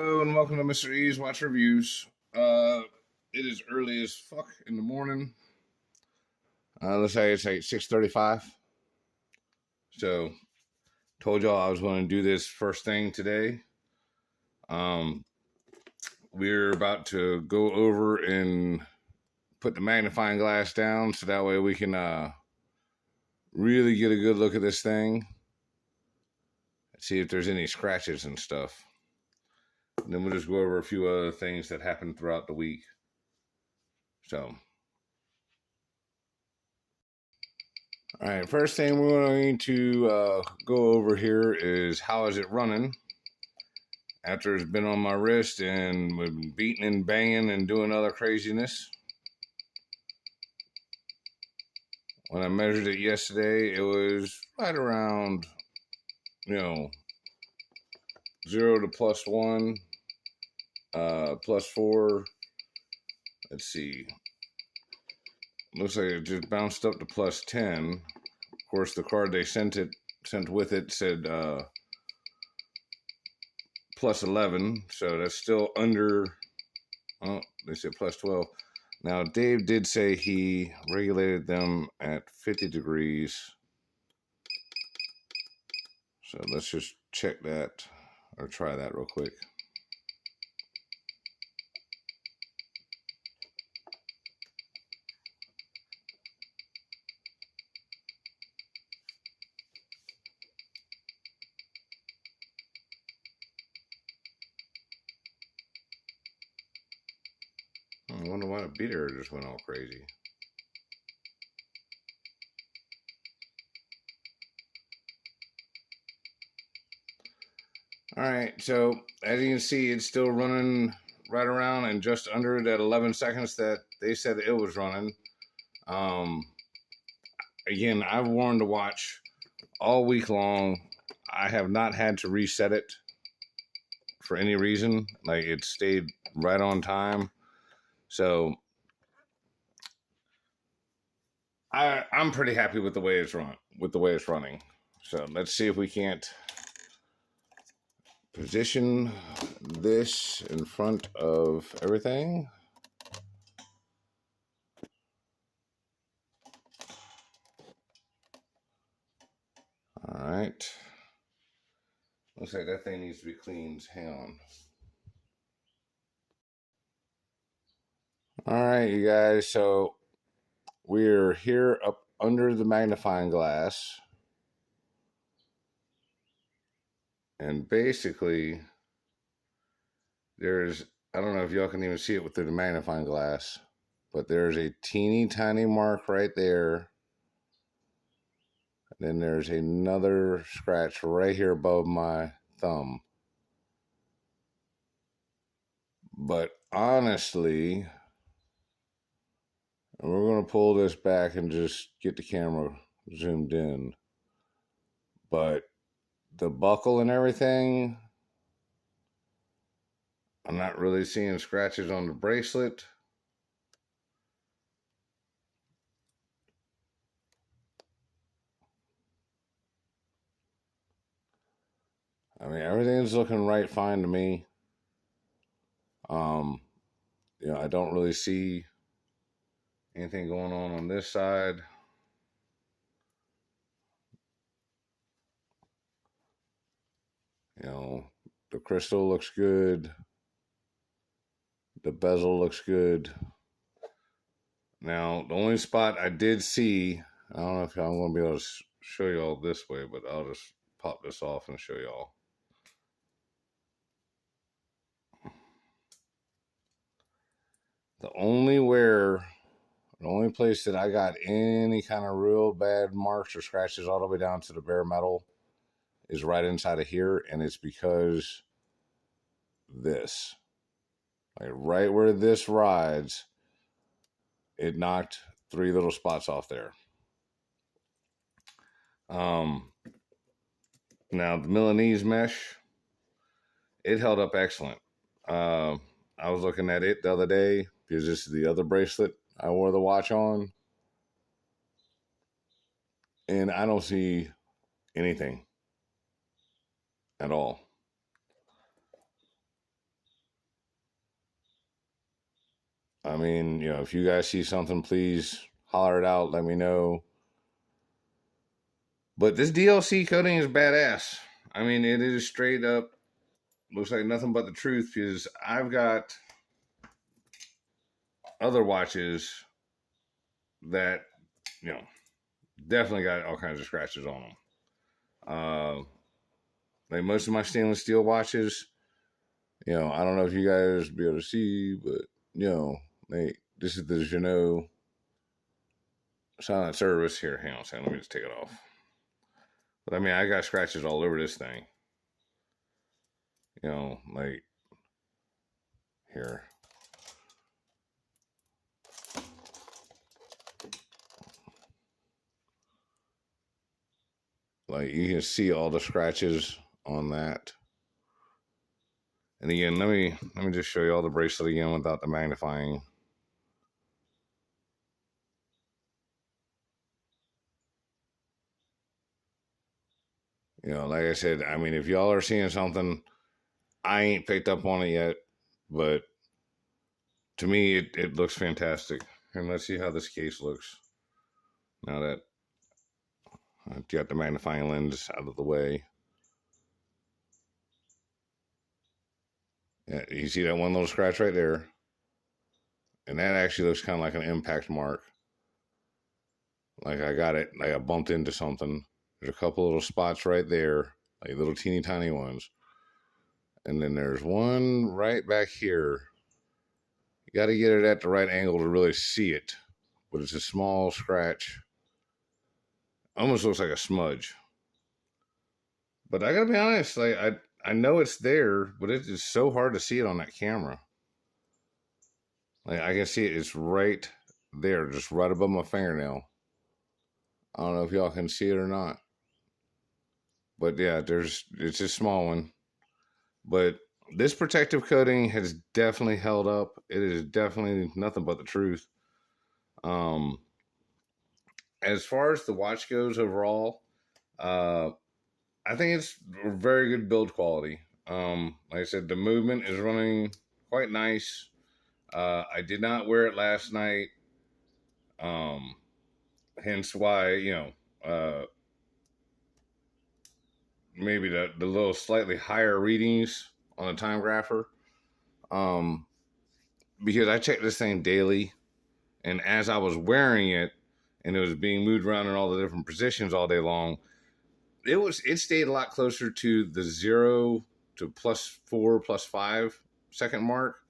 Hello and welcome to Mr. E's Watch Reviews. It is early as fuck in the morning. Let's say it's like 6:35. So, told y'all I was going to do this first thing today. Um, we're about to go over and put the magnifying glass down so that way we can really get a good look at this thing. See if there's any scratches and stuff. And then we'll just go over a few other things that happened throughout the week. So. All right, first thing we're going to go over here is how is it running after it's been on my wrist and we've been beating and banging and doing other craziness. When I measured it yesterday, it was right around, 0 to +1, +4. Let's see. Looks like it just bounced up to +10. Of course, the card they sent with it said +11, so that's still under. Oh, they said +12. Now, Dave did say he regulated them at 50 degrees. So let's just check that or try that real quick. I wonder why the beater just went all crazy. All right, so as you can see, it's still running right around and just under that 11 seconds that they said it was running. Again, I've worn the watch all week long. I have not had to reset it for any reason. Like, it stayed right on time. So I'm pretty happy with the way it's running. So let's see if we can't position this in front of everything. All right. Looks like that thing needs to be cleaned. Hang on. All right, you guys. So we're here up under the magnifying glass. And basically, I don't know if y'all can even see it through the magnifying glass, but there's a teeny tiny mark right there. And then there's another scratch right here above my thumb. But honestly, we're going to pull this back and just get the camera zoomed in. But the buckle and everything, I'm not really seeing scratches on the bracelet. I mean, everything's looking right fine to me. I don't really see anything going on this side. The crystal looks good. The bezel looks good. Now, the only spot I did see, I don't know if I'm going to be able to show y'all this way, but I'll just pop this off and show y'all. The only place that I got any kind of real bad marks or scratches all the way down to the bare metal is right inside of here, and it's because this. Like right where this rides, it knocked 3 little spots off there. Now the Milanese mesh, it held up excellent. I was looking at it the other day because this is the other bracelet I wore the watch on, and I don't see anything at all. I mean, if you guys see something, please holler it out. Let me know. But this DLC coding is badass. I mean, it is straight up, looks like nothing but the truth, because I've got other watches that, you know, definitely got all kinds of scratches on them. Like most of my stainless steel watches, I don't know if you guys be able to see, but this is the Janot silent service here. Hang on a second, let me just take it off. But I mean, I got scratches all over this thing. Like here. Like you can see all the scratches on that. And again, let me just show you all the bracelet again without the magnifying. Like I said, I mean, if y'all are seeing something, I ain't picked up on it yet, but to me, it looks fantastic. And let's see how this case looks now that I got the magnifying lens out of the way. Yeah, you see that one little scratch right there? And that actually looks kind of like an impact mark. Like I bumped into something. There's a couple little spots right there, like little teeny tiny ones. And then there's one right back here. You got to get it at the right angle to really see it. But it's a small scratch. Almost looks like a smudge. But I got to be honest, like I know it's there, but it is so hard to see it on that camera. Like I can see it. It's right there, just right above my fingernail. I don't know if y'all can see it or not. But yeah, it's a small one. But this protective coating has definitely held up. It is definitely nothing but the truth. As far as the watch goes overall, I think it's a very good build quality. Like I said, the movement is running quite nice. I did not wear it last night. Hence why, maybe the little slightly higher readings on the time grapher. Because I check this thing daily, and as I was wearing it and it was being moved around in all the different positions all day long, it stayed a lot closer to the 0 to +4, +5 second mark.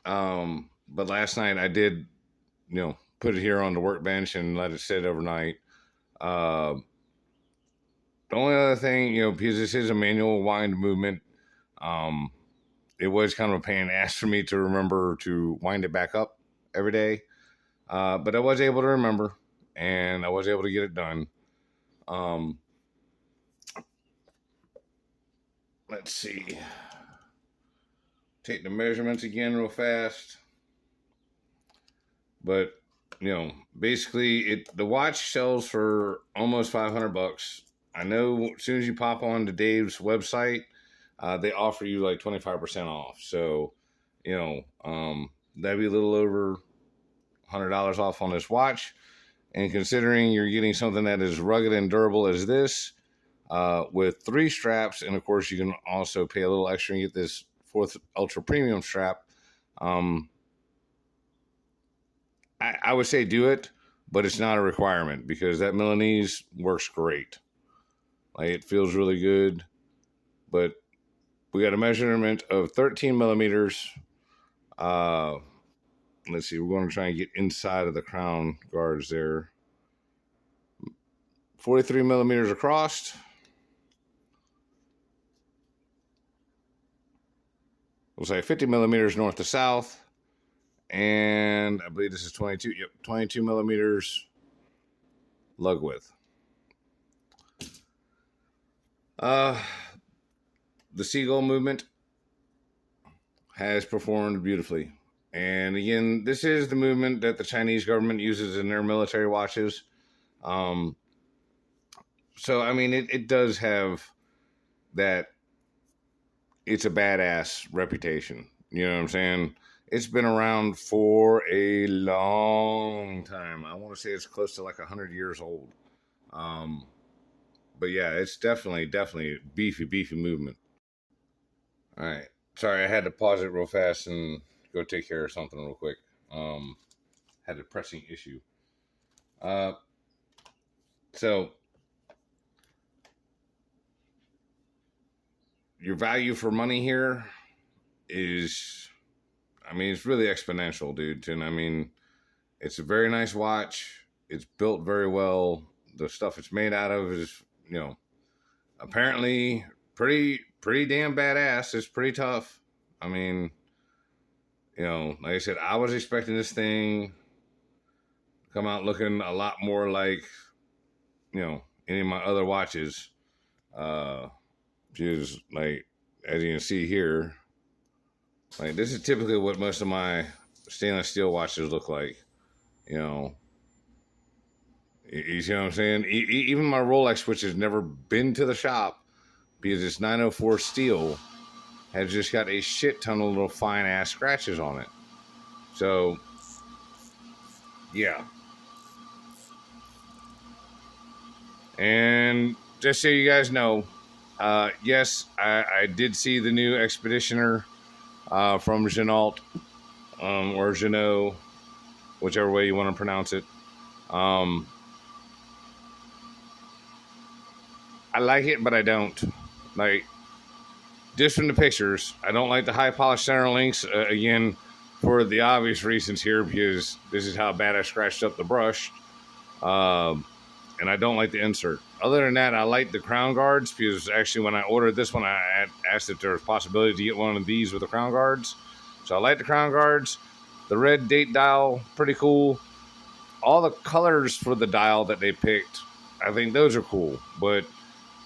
But last night I did, put it here on the workbench and let it sit overnight. The only other thing, because this is a manual wind movement, it was kind of a pain in the ass for me to remember to wind it back up every day. But I was able to remember, and I was able to get it done. Let's see. Take the measurements again real fast. But, basically the watch sells for almost $500. I know as soon as you pop on to Dave's website, they offer you like 25% off. So, that'd be a little over $100 off on this watch. And considering you're getting something that is rugged and durable as this, with 3 straps, and of course you can also pay a little extra and get this 4th ultra premium strap. I would say do it, but it's not a requirement because that Milanese works great. Like it feels really good, but we got a measurement of 13 millimeters. Let's see, we're going to try and get inside of the crown guards there. 43 millimeters across. We'll say 50 millimeters north to south. And I believe this is 22. Yep, 22 millimeters lug width. The seagull movement has performed beautifully. And again, this is the movement that the Chinese government uses in their military watches. So, I mean, it does have that it's a badass reputation. You know what I'm saying? It's been around for a long time. I want to say it's close to like 100 years old. Um, but yeah, it's definitely beefy movement. All right. Sorry, I had to pause it real fast and go take care of something real quick. Um, had a pressing issue. Uh, so your value for money here is, I mean, it's really exponential, dude. And I mean, it's a very nice watch. It's built very well. The stuff it's made out of is, apparently pretty damn badass. It's pretty tough. I mean, like I said, I was expecting this thing to come out looking a lot more like, any of my other watches. Just like, as you can see here, like this is typically what most of my stainless steel watches look like. You see what I'm saying? Even my Rolex, which has never been to the shop because it's 904 steel, has just got a shit ton of little fine ass scratches on it. So, yeah. And just so you guys know, yes, I did see the new Expeditioner from Jeannault, or Jeannot, whichever way you want to pronounce it. I like it, but I don't. Like, just from the pictures, I don't like the high polished center links. Again, for the obvious reasons here, because this is how bad I scratched up the brush. And I don't like the insert. Other than that, I like the crown guards, because actually when I ordered this one, I asked if there was possibility to get one of these with the crown guards. So I like the crown guards. The red date dial, pretty cool. All the colors for the dial that they picked, I think those are cool. But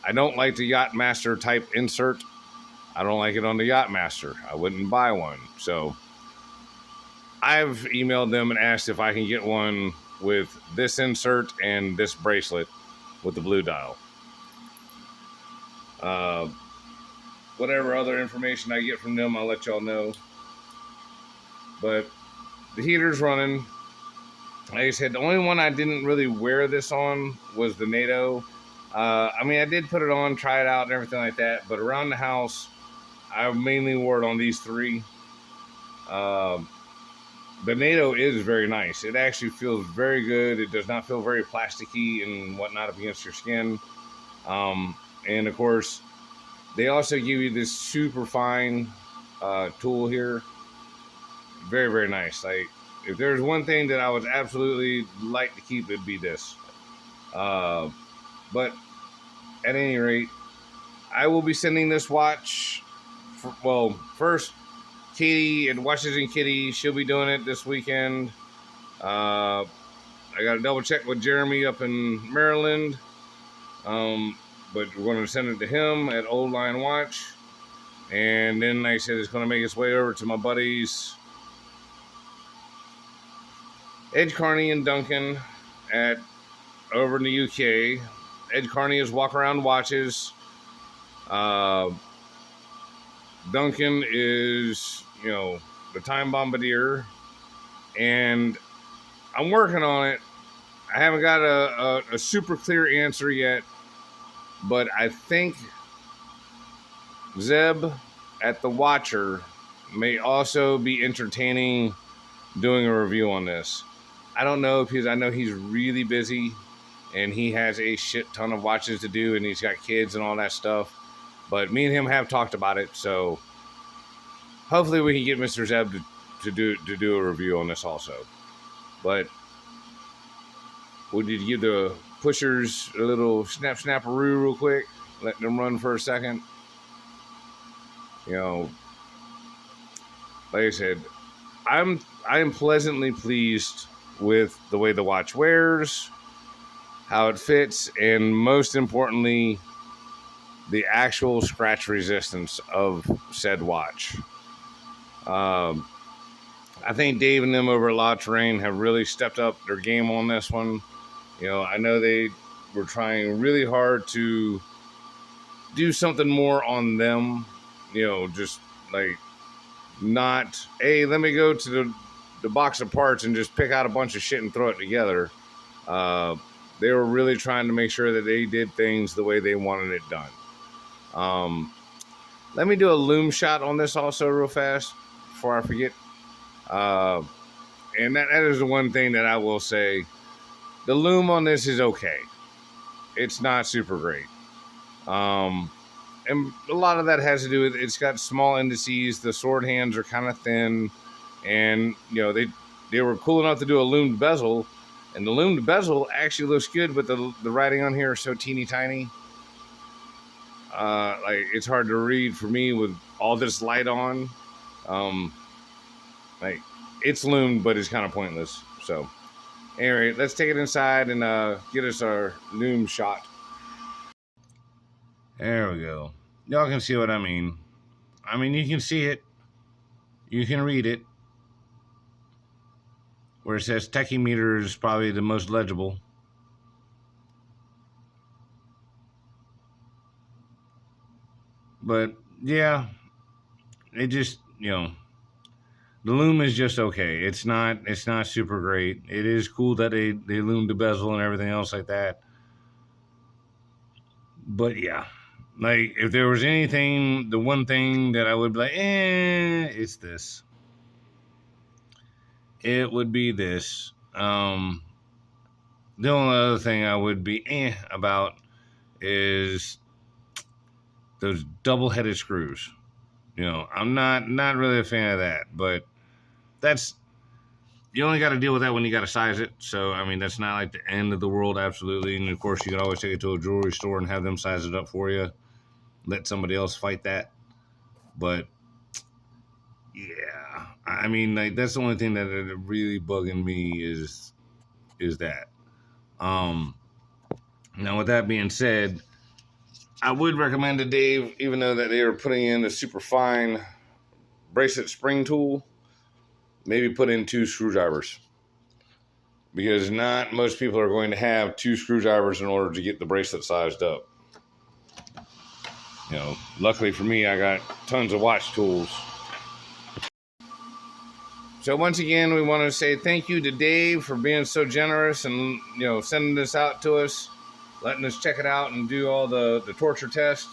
I don't like the Yacht Master type insert. I don't like it on the Yacht Master. I wouldn't buy one. So I've emailed them and asked if I can get one with this insert and this bracelet with the blue dial. Whatever other information I get from them, I'll let y'all know. But the heater's running. Like I said, the only one I didn't really wear this on was the NATO. I mean, I did put it on, try it out, and everything like that. But around the house, I mainly wore it on these three. The NATO is very nice. It actually feels very good. It does not feel very plasticky and whatnot up against your skin. And of course, they also give you this super fine tool here. Very, very nice. Like, if there's one thing that I would absolutely like to keep, it'd be this. But at any rate, I will be sending this watch. First, Katie and Washington Kitty, she'll be doing it this weekend. I got to double check with Jeremy up in Maryland. But we're going to send it to him at Old Line Watch. And then, like I said, it's going to make its way over to my buddies Ed Carney and Duncan over in the UK. Ed Carney is Walk Around Watches. Duncan is, the Time Bombardier. And I'm working on it. I haven't got a super clear answer yet. But I think Zeb at The Watcher may also be entertaining doing a review on this. I don't know, because I know he's really busy and he has a shit ton of watches to do and he's got kids and all that stuff. But me and him have talked about it, so hopefully we can get Mr. Zeb to do a review on this also. But would you give the pushers a little snapperoo real quick? Let them run for a second. Like I said, I am pleasantly pleased with the way the watch wears, how it fits, and most importantly, the actual scratch resistance of said watch. I think Dave and them over at La Touraine have really stepped up their game on this one. I know they were trying really hard to do something more on them, just like not, hey, let me go to the box of parts and just pick out a bunch of shit and throw it together. They were really trying to make sure that they did things the way they wanted it done. Let me do a loom shot on this also real fast before I forget. And that is the one thing that I will say. The loom on this is okay. It's not super great. And a lot of that has to do with it's got small indices. The sword hands are kind of thin. And, they were cool enough to do a loomed bezel. And the loomed bezel actually looks good, but the writing on here is so teeny tiny. Like, it's hard to read for me with all this light on. Like, it's loomed, but it's kind of pointless. So, anyway, let's take it inside and get us our loom shot. There we go. Y'all can see what I mean. I mean, you can see it. You can read it. Where it says tachymeter is probably the most legible. But, yeah, it just, the loom is just okay. It's not super great. It is cool that they loomed the bezel and everything else like that. But, yeah. Like, if there was anything, the one thing that I would be like, it's this. It would be this. The only other thing I would be about is those double-headed screws. I'm not really a fan of that, but you only got to deal with that when you got to size it. So, I mean, that's not like the end of the world, absolutely. And, of course, you can always take it to a jewelry store and have them size it up for you. Let somebody else fight that. But, yeah. I mean, like, that's the only thing that is really bugging me is that. Now, with that being said, I would recommend to Dave, even though that they are putting in a super fine bracelet spring tool, maybe put in 2 screwdrivers. Because not most people are going to have 2 screwdrivers in order to get the bracelet sized up. Luckily for me, I got tons of watch tools. So once again, we want to say thank you to Dave for being so generous and, sending this out to us, letting us check it out and do all the torture test.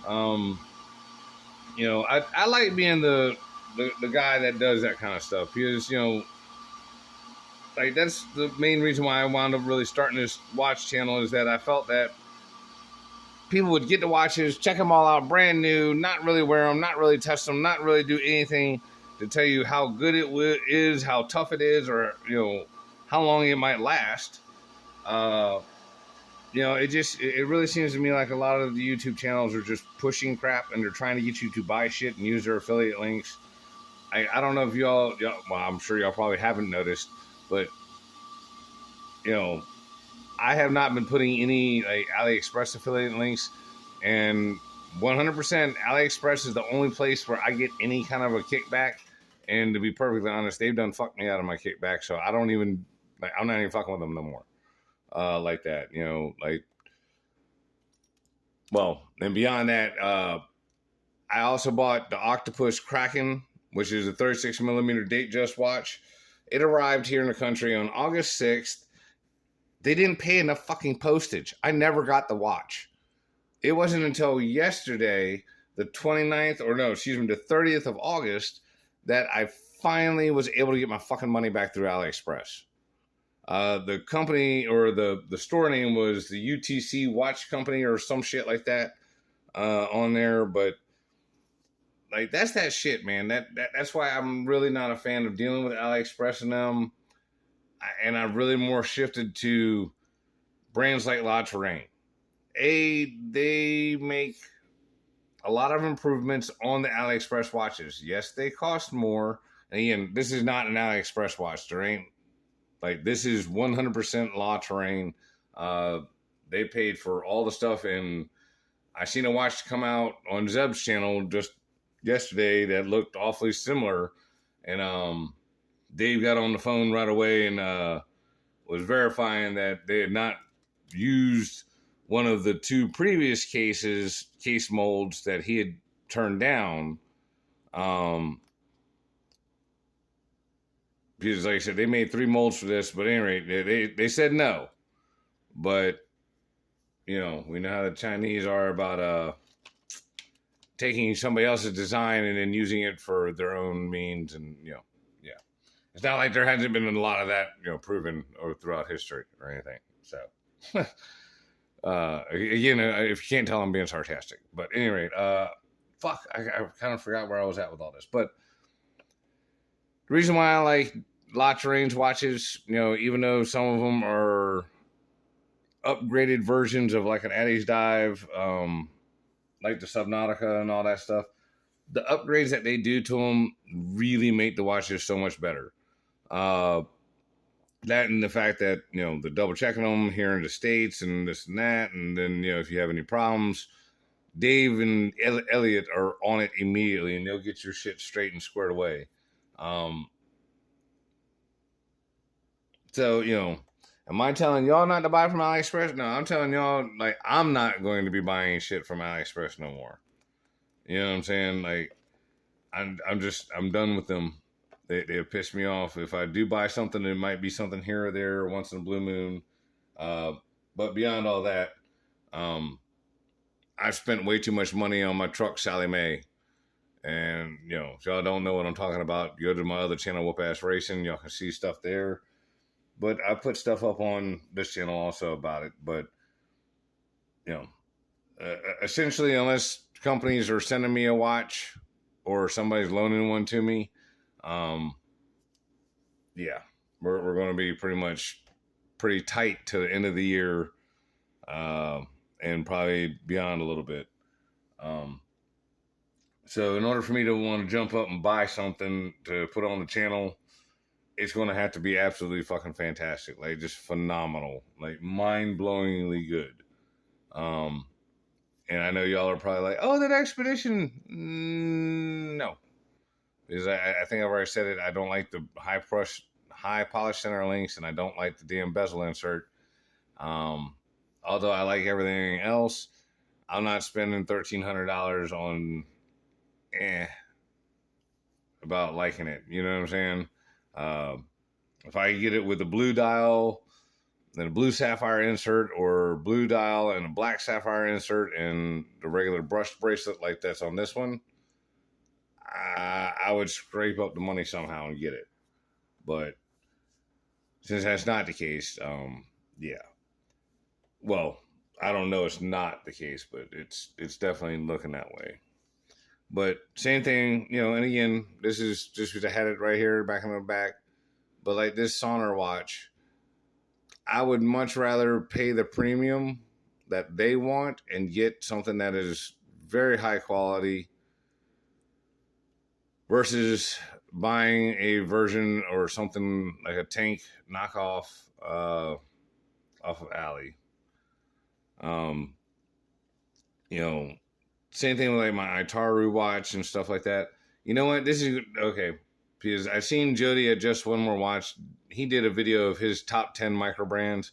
I like being the guy that does that kind of stuff because, like, that's the main reason why I wound up really starting this watch channel is that I felt that people would get the watches, check them all out brand new, not really wear them, not really test them, not really do anything to tell you how good it is, how tough it is, or, how long it might last. It really seems to me like a lot of the YouTube channels are just pushing crap and they're trying to get you to buy shit and use their affiliate links. I don't know if y'all, well, I'm sure y'all probably haven't noticed, but, I have not been putting any like AliExpress affiliate links, and 100% AliExpress is the only place where I get any kind of a kickback. And to be perfectly honest, they've done fucked me out of my kickback, so I'm not even fucking with them no more. Like that, well, and beyond that, I also bought the Octopus Kraken, which is a 36 millimeter Datejust watch. It arrived here in the country on August 6th. They didn't pay enough fucking postage. I never got the watch. It wasn't until yesterday, the 30th of August, that I finally was able to get my fucking money back through AliExpress. The company or the store name was the UTC Watch Company or some shit like that on there, but like that's that shit, man. That's why I'm really not a fan of dealing with AliExpress and them. And I've really more shifted to brands like La Touraine. They make a lot of improvements on the AliExpress watches. Yes, they cost more. And again, this is not an AliExpress watch. This is 100% La Touraine. They paid for all the stuff, and I seen a watch come out on Zeb's channel just yesterday that looked awfully similar, and Dave got on the phone right away and was verifying that they had not used one of the 2 previous case molds that he had turned down. because like I said, they made 3 molds for this, but anyway, they said no. But you know, we know how the Chinese are about taking somebody else's design and then using it for their own means, and you know, yeah, it's not like there hasn't been a lot of that, you know, proven or throughout history or anything. So, again, if you can't tell, I'm being sarcastic. But at any rate, fuck, I kind of forgot where I was at with all this. But the reason why I like La Touraine's watches, you know, even though some of them are upgraded versions of like an Addis Dive, like the Subnautica and all that stuff, the upgrades that they do to them really make the watches so much better. That and the fact that, you know, the double checking them here in the States and this and that, and then, you know, if you have any problems, Dave and Elliot are on it immediately, and they'll get your shit straight and squared away. So, you know, am I telling y'all not to buy from AliExpress? No, I'm telling y'all, like, I'm not going to be buying shit from AliExpress no more. You know what I'm saying? Like, I'm done with them. They piss me off. If I do buy something, it might be something here or there once in a blue moon. But beyond all that, I've spent way too much money on my truck, Sally Mae. And, you know, if y'all don't know what I'm talking about, go to my other channel, Whoop Ass Racing. Y'all can see stuff there. But I put stuff up on this channel also about it. But, you know, essentially, unless companies are sending me a watch or somebody's loaning one to me, yeah, we're going to be pretty tight to the end of the year, and probably beyond a little bit. So in order for me to want to jump up and buy something to put on the channel, it's going to have to be absolutely fucking fantastic. Like, just phenomenal. Like, mind-blowingly good. And I know y'all are probably like, oh, that Expedition. No. Because I think I've already said it. I don't like the high polish center links, and I don't like the damn bezel insert. Although I like everything else, I'm not spending $1,300 on about liking it. You know what I'm saying? If I get it with a blue dial, then a blue sapphire insert, or blue dial and a black sapphire insert, and the regular brushed bracelet like that's on this one, I would scrape up the money somehow and get it. But since that's not the case, yeah. Well, I don't know it's not the case, but it's definitely looking that way. But same thing, you know, and again, this is just because I had it right here back in the back. But like this Sonor watch, I would much rather pay the premium that they want and get something that is very high quality versus buying a version or something like a tank knockoff off of Ali. You know, same thing with like my Itaru watch and stuff like that. You know what? This is okay, because I've seen Jody at Just One More Watch. He did a video of his top 10 micro brands.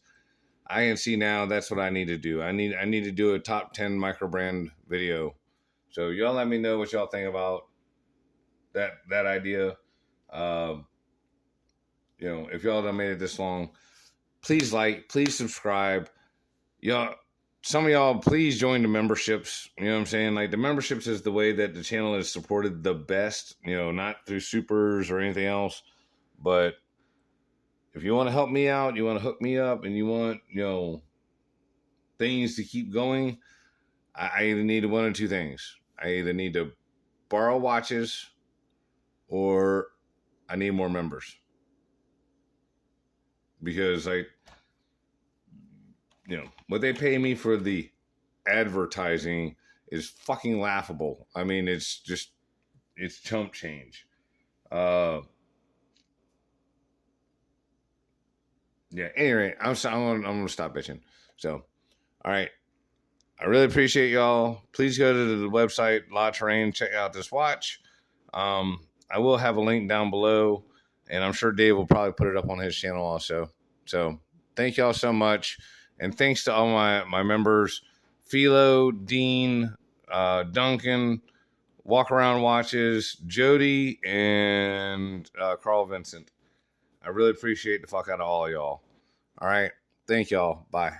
I can see now that's what I need to do. I need to do a top 10 micro brand video. So y'all let me know what y'all think about that idea. You know, if y'all done made it this long, please like, please subscribe. Y'all, some of y'all, please join the memberships. You know what I'm saying? Like, the memberships is the way that the channel is supported the best, you know, not through supers or anything else. But if you want to help me out, you want to hook me up, and you want, you know, things to keep going, I either need one or two things. I either need to borrow watches, or I need more members. Because, like, you know, what they pay me for the advertising is fucking laughable. I mean, it's chump change. Yeah, anyway, I'm going to stop bitching. So, all right. I really appreciate y'all. Please go to the website, La Touraine, check out this watch. I will have a link down below, and I'm sure Dave will probably put it up on his channel also. So, thank y'all so much. And thanks to all my members, Philo, Dean, Duncan, Walk Around Watches, Jody, and Carl Vincent. I really appreciate the fuck out of all y'all. All right. Thank y'all. Bye.